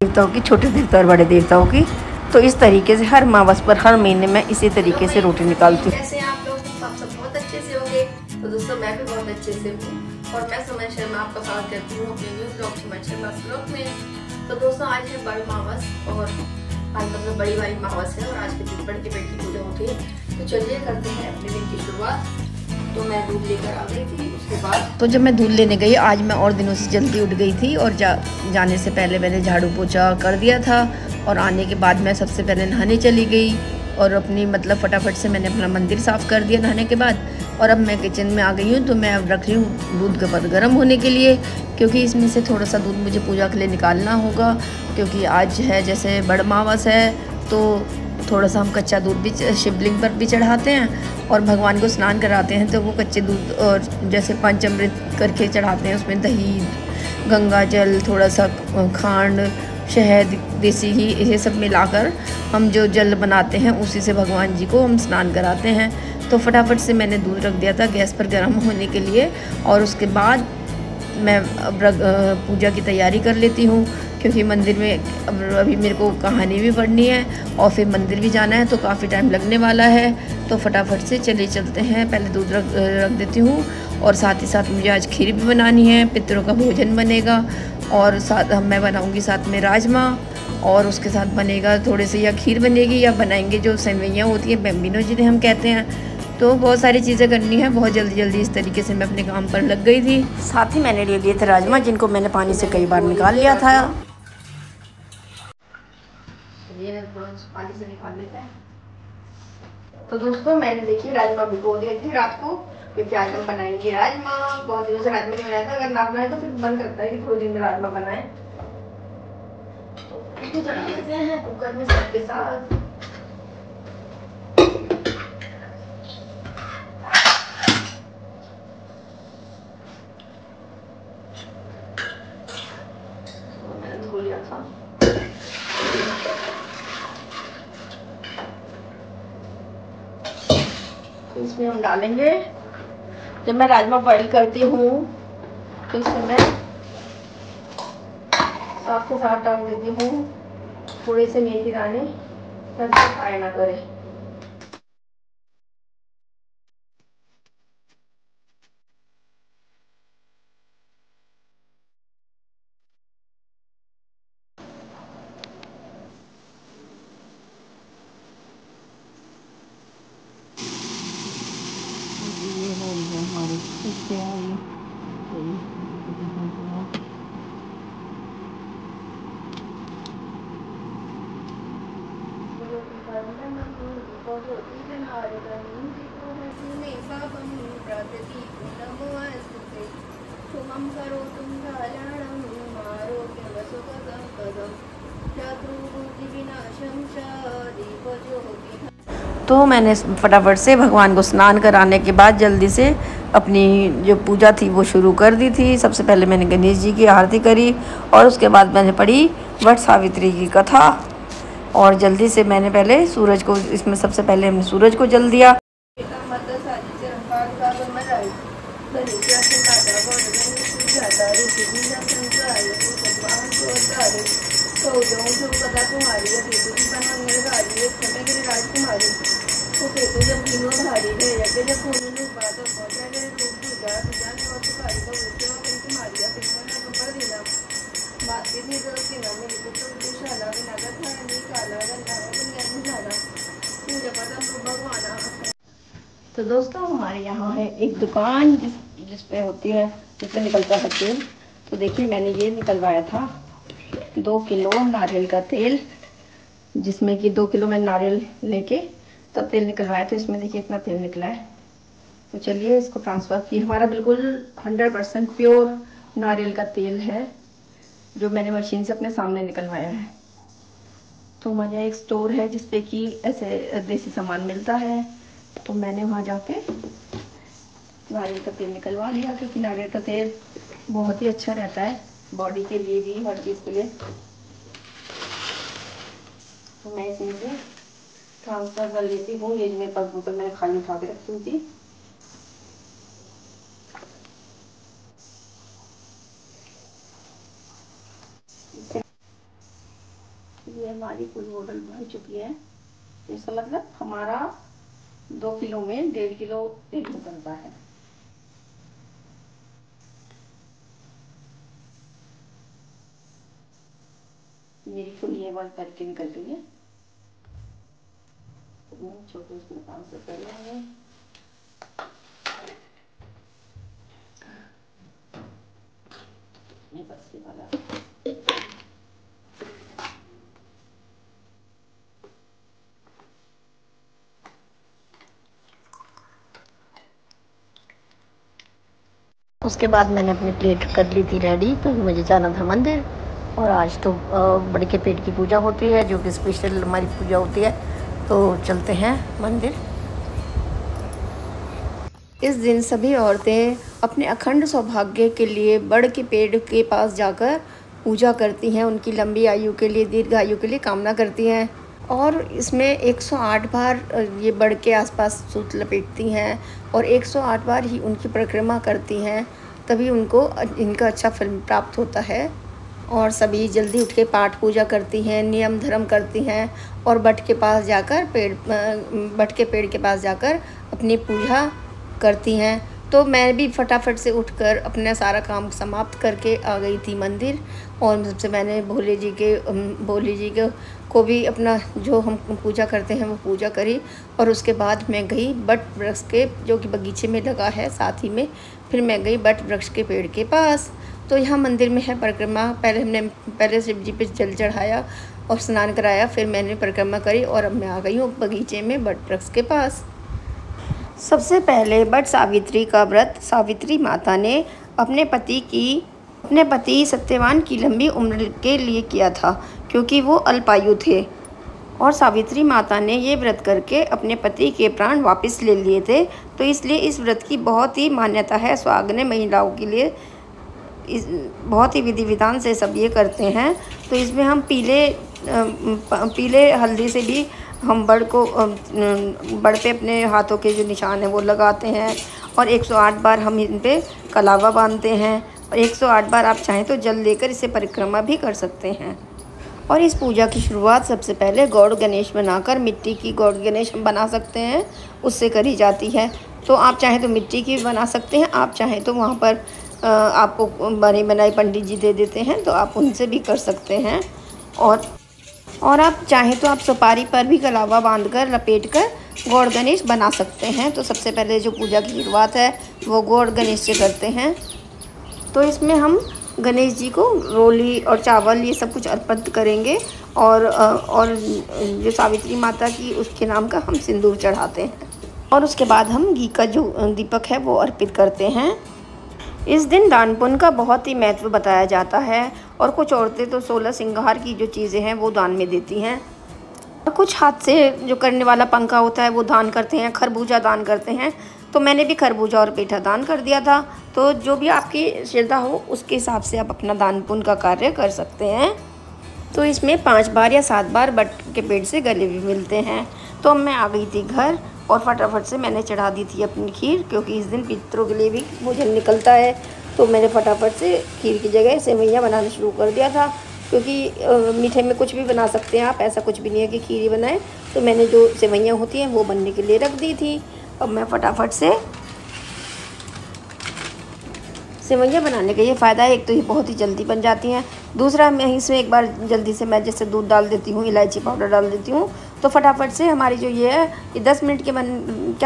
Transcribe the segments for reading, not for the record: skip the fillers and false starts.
देवताओं की, छोटे देवता और बड़े देवताओं की। तो इस तरीके से हर अमावस पर हर महीने में इसी तरीके से रोटी निकालती हूँ। कैसे हैं आप लोग? आप सब बहुत अच्छे से होंगे। तो दोस्तों मैं भी बहुत अच्छे से हूँ और मैं सुमन शर्मा आपका स्वागत करती हूँ अपने new blog Suman Sharma blog में। तो दोस्तों आज है बड़ अमावस और आज मतलब बड़ी वाली अमावस है और आज के दिन बड़े के पेट की पूजा होती है। तो चलिए करते हैं अपने दिन की शुरुआत। तो मैं दूध लेकर आ गई थी, उसके बाद तो जब मैं दूध लेने गई, आज मैं और दिनों से जल्दी उठ गई थी और जाने से पहले मैंने झाड़ू पोछा कर दिया था और आने के बाद मैं सबसे पहले नहाने चली गई और अपनी मतलब फटाफट से मैंने अपना मंदिर साफ़ कर दिया नहाने के बाद। और अब मैं किचन में आ गई हूँ, तो मैं अब रख रही हूँ दूध का पद गर्म होने के लिए, क्योंकि इसमें से थोड़ा सा दूध मुझे पूजा के लिए निकालना होगा, क्योंकि आज है जैसे बड़ अमावस है। तो थोड़ा सा हम कच्चा दूध भी शिवलिंग पर भी चढ़ाते हैं और भगवान को स्नान कराते हैं, तो वो कच्चे दूध और जैसे पंचामृत करके चढ़ाते हैं, उसमें दही, गंगा जल, थोड़ा सा खांड, शहद, देसी घी, ये सब मिलाकर हम जो जल बनाते हैं उसी से भगवान जी को हम स्नान कराते हैं। तो फटाफट से मैंने दूध रख दिया था गैस पर गर्म होने के लिए और उसके बाद मैं अब पूजा की तैयारी कर लेती हूँ, क्योंकि मंदिर में अब अभी मेरे को कहानी भी पढ़नी है और फिर मंदिर भी जाना है, तो काफ़ी टाइम लगने वाला है। तो फटाफट से चले चलते हैं, पहले दूध रख देती हूँ और साथ ही साथ मुझे आज खीर भी बनानी है, पितरों का भोजन बनेगा और साथ मैं बनाऊँगी साथ में राजमा और उसके साथ बनेगा थोड़े से या खीर बनेगी या बनाएंगे जो सेवइयाँ होती हैं, बेम्बिनो जिन्हें हम कहते हैं। तो बहुत सारी चीज़ें करनी है, बहुत जल्दी जल्दी इस तरीके से मैं अपने काम पर लग गई थी। साथ ही मैंने ले लिए थे राजमा, जिनको मैंने पानी से कई बार निकाल लिया था। ये पानी से निकाल लेते हैं। तो दोस्तों मैंने देखिए राजमा भिगो दिए थे रात को, क्योंकि आज हम बनाएंगे राजमा। बहुत दिनों से राजमा नहीं बनाया था, अगर ना बनाए तो फिर मन करता है कि थोड़े दिन में राजमा बनाए। तो चढ़ा देते हैं कुकर में सबके साथ। धो लिया था, तो इसमें हम डालेंगे, जब मैं राजमा बॉईल करती हूँ तो इसमें मैं साथ के साथ डाल देती हूँ थोड़े से मेथी दाने, ताकि फ्राई ना करे। ये हो गया हमारी तैयारी। तो मैंने फटाफट से भगवान को स्नान कराने के बाद जल्दी से अपनी जो पूजा थी वो शुरू कर दी थी। सबसे पहले मैंने गणेश जी की आरती करी और उसके बाद मैंने पढ़ी वट सावित्री की कथा और जल्दी से मैंने पहले सूरज को, इसमें सबसे पहले हमने सूरज को जल दिया। तो दोस्तों हमारे यहाँ है एक दुकान जिस पे होती है, जिससे निकलता है तेल। तो देखिए मैंने ये निकलवाया था 2 किलो नारियल का तेल, जिसमें कि 2 किलो मैं नारियल लेके तब तेल निकलवाया, तो इसमें देखिए इतना तेल निकला है। तो चलिए इसको ट्रांसफ़र किए। हमारा बिल्कुल 100% प्योर नारियल का तेल है, जो मैंने मशीन से अपने सामने निकलवाया है। तो हमारे यहाँ एक स्टोर है जिसपे कि ऐसे देसी सामान मिलता है, तो मैंने वहाँ जाके नारियल का तेल निकलवा लिया, क्योंकि नारियल का तेल बहुत ही अच्छा रहता है बॉडी के लिए भी, हर चीज़ के लिए। तो मैं इसमें से ट्रांसफ़र कर लेती हूँ। ये जो मेरे पास बोतल मैंने खाली उठा के रखी हुई थी। हमारी पूरी होटल बन चुकी है। इसका मतलब हमारा 2 किलो में 1.5 किलो तेल निकलता है। मेरी फुलियाँ बंद करके निकल गई है। छोटे उसमें काम से कर लेंगे। बस ये वाला उसके बाद मैंने अपनी प्लेट कर ली थी रेडी, क्योंकि मुझे जाना था मंदिर। और आज तो बड़े के पेट की पूजा होती है, जो कि स्पेशल हमारी पूजा होती है। तो चलते हैं मंदिर। इस दिन सभी औरतें अपने अखंड सौभाग्य के लिए बड़ के पेड़ के पास जाकर पूजा करती हैं, उनकी लंबी आयु के लिए, दीर्घ आयु के लिए कामना करती हैं। और इसमें 108 बार ये बड़ के आसपास सूत लपेटती हैं और 108 बार ही उनकी परिक्रमा करती हैं, तभी उनको इनका अच्छा फल प्राप्त होता है। और सभी जल्दी उठ के पाठ पूजा करती हैं, नियम धर्म करती हैं और बट के पेड़ के पास जाकर अपनी पूजा करती हैं। तो मैं भी फटाफट से उठकर अपना सारा काम समाप्त करके आ गई थी मंदिर। और सबसे मैंने भोले जी के को भी अपना जो हम पूजा करते हैं वो पूजा करी। और उसके बाद मैं गई बट वृक्ष के, जो कि बगीचे में लगा है साथ ही में, फिर मैं गई बट वृक्ष के पेड़ के पास। तो यहाँ मंदिर में है परिक्रमा। पहले शिव जी पे जल चढ़ाया और स्नान कराया, फिर मैंने परिक्रमा करी और अब मैं आ गई हूँ बगीचे में बट वृक्ष के पास। सबसे पहले बट सावित्री का व्रत सावित्री माता ने अपने पति सत्यवान की लंबी उम्र के लिए किया था, क्योंकि वो अल्पायु थे। और सावित्री माता ने ये व्रत करके अपने पति के प्राण वापस ले लिए थे। तो इसलिए इस व्रत की बहुत ही मान्यता है सुहागन महिलाओं के लिए। बहुत ही विधि विधान से सब ये करते हैं। तो इसमें हम पीले हल्दी से भी हम बड़ पे अपने हाथों के जो निशान हैं वो लगाते हैं। और 108 बार हम इन पे कलावा बांधते हैं। और 108 बार आप चाहें तो जल लेकर इसे परिक्रमा भी कर सकते हैं। और इस पूजा की शुरुआत सबसे पहले गौड़ गणेश बनाकर, मिट्टी की गौड़ गणेश हम बना सकते हैं, उससे करी जाती है। तो आप चाहें तो मिट्टी की बना सकते हैं, आप चाहें तो वहाँ पर आपको बनी बनाई पंडित जी दे देते हैं, तो आप उनसे भी कर सकते हैं। और आप चाहें तो आप सुपारी पर भी कलावा बांधकर लपेटकर गौड़ गणेश बना सकते हैं। तो सबसे पहले जो पूजा की शुरुआत है वो गौड़ गणेश से करते हैं। तो इसमें हम गणेश जी को रोली और चावल ये सब कुछ अर्पित करेंगे। और जो सावित्री माता की उसके नाम का हम सिंदूर चढ़ाते हैं। और उसके बाद हम घी का जो दीपक है वो अर्पित करते हैं। इस दिन दान पुण्य का बहुत ही महत्व बताया जाता है। और कुछ औरतें तो 16 श्रृंगार की जो चीज़ें हैं वो दान में देती हैं। और कुछ हाथ से जो करने वाला पंखा होता है वो दान करते हैं, खरबूजा दान करते हैं। तो मैंने भी खरबूजा और पेठा दान कर दिया था। तो जो भी आपकी श्रद्धा हो उसके हिसाब से आप अपना दान पुण्य का कार्य कर सकते हैं। तो इसमें 5 बार या 7 बार बट के पेड़ से गले भी मिलते हैं। तो मैं आ गई थी घर और फटाफट से मैंने चढ़ा दी थी अपनी खीर, क्योंकि इस दिन पितरों के लिए भी भोजन निकलता है। तो मैंने फटाफट से खीर की जगह सेवइयाँ बनाना शुरू कर दिया था, क्योंकि मीठे में कुछ भी बना सकते हैं आप, ऐसा कुछ भी नहीं है कि खीर ही बनाए। तो मैंने जो सेवइयाँ होती हैं वो बनने के लिए रख दी थी। अब मैं फटाफट से सेवइयाँ बनाने का ये फ़ायदा है, एक तो ये बहुत ही जल्दी बन जाती हैं, दूसरा मैं इसमें एक बार जल्दी से मैं जैसे दूध डाल देती हूँ, इलायची पाउडर डाल देती हूँ, तो फटाफट से हमारी जो ये है ये 10 मिनट के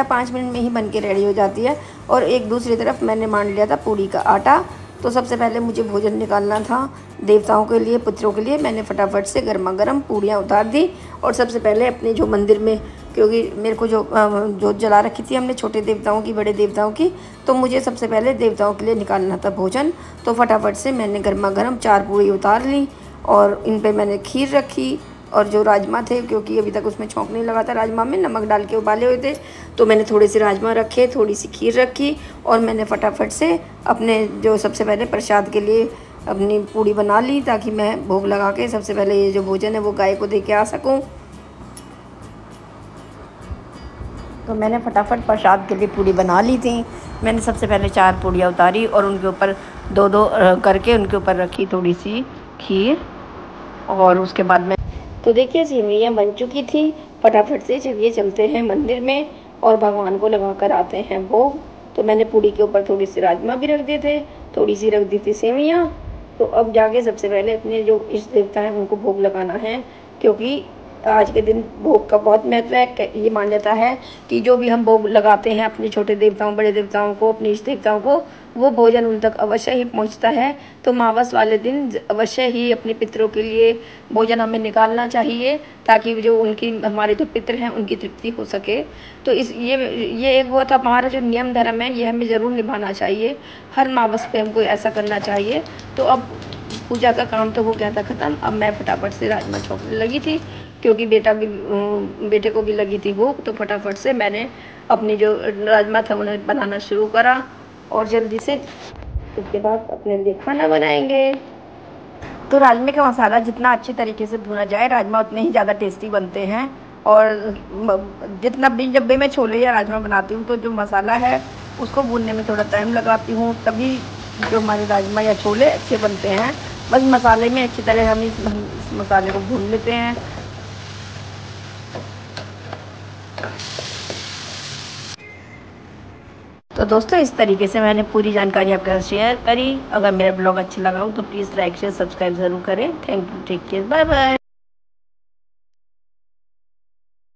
5 मिनट में ही बन के रेडी हो जाती है। और एक दूसरी तरफ मैंने मान लिया था पूड़ी का आटा। तो सबसे पहले मुझे भोजन निकालना था देवताओं के लिए, पुत्रों के लिए। मैंने फटाफट से गर्मा गर्म पूड़ियाँ उतार दी। और सबसे पहले अपने जो मंदिर में, क्योंकि मेरे को जो जोत जला रखी थी हमने छोटे देवताओं की, बड़े देवताओं की, तो मुझे सबसे पहले देवताओं के लिए निकालना था भोजन। तो फटाफट से मैंने गर्मा गर्म 4 पूड़ी उतार ली और इन पे मैंने खीर रखी। और जो राजमा थे, क्योंकि अभी तक उसमें छौंक नहीं लगा था, राजमा में नमक डाल के उबाले हुए थे, तो मैंने थोड़े से राजमा रखे, थोड़ी सी खीर रखी। और मैंने फटाफट से अपने जो सबसे पहले प्रसाद के लिए अपनी पूड़ी बना ली, ताकि मैं भोग लगा के सबसे पहले ये जो भोजन है वो गाय को दे के आ सकूँ। तो मैंने फटाफट प्रसाद के लिए पूड़ी बना ली थी। मैंने सबसे पहले 4 पूड़ियाँ उतारी और उनके ऊपर 2-2 करके उनके ऊपर रखी थोड़ी सी खीर। और उसके बाद तो देखिए सेवइयाँ बन चुकी थी। फटाफट से चलिए चलते हैं मंदिर में और भगवान को लगा कर आते हैं भोग। तो मैंने पूड़ी के ऊपर थोड़ी सी राजमा भी रख दिए थे, थोड़ी सी रख दी थी सेवइयाँ। तो अब जाके सबसे पहले अपने जो इष्ट देवता हैं उनको भोग लगाना है, क्योंकि आज के दिन भोग का बहुत महत्व है। ये मान्यता है कि जो भी हम भोग लगाते हैं अपने छोटे देवताओं, बड़े देवताओं को, अपने इष्ट देवताओं को, वो भोजन उन तक अवश्य ही पहुंचता है। तो अमावस वाले दिन अवश्य ही अपने पितरों के लिए भोजन हमें निकालना चाहिए, ताकि जो उनकी, हमारे जो पितर हैं उनकी तृप्ति हो सके। तो ये एक वो था हमारा जो नियम धर्म है, ये हमें ज़रूर निभाना चाहिए। हर अमावस पे हमको ऐसा करना चाहिए। तो अब पूजा का काम तो हो गया था ख़त्म। अब मैं फटाफट से राजमा चौंकने लगी थी, क्योंकि बेटे को भी लगी थी भूख। तो फटाफट से मैंने अपनी जो राजमा था उन्हें बनाना शुरू करा, और जल्दी से उसके बाद अपने लिए खाना बनाएंगे। तो राजमे का मसाला जितना अच्छे तरीके से भुना जाए, राजमा उतने ही ज़्यादा टेस्टी बनते हैं। और जितना भी जब भी मैं छोले या राजमा बनाती हूँ तो जो मसाला है उसको भूनने में थोड़ा टाइम लगाती हूँ, तभी जो हमारे राजमा या छोले अच्छे बनते हैं। बस मसाले में अच्छी तरह हम इस मसाले को भून लेते हैं। तो दोस्तों इस तरीके से मैंने पूरी जानकारी आपके साथ शेयर करी। अगर मेरा ब्लॉग अच्छा लगा हो तो प्लीज़ लाइक शेयर सब्सक्राइब ज़रूर करें। Thank you, take care, bye bye.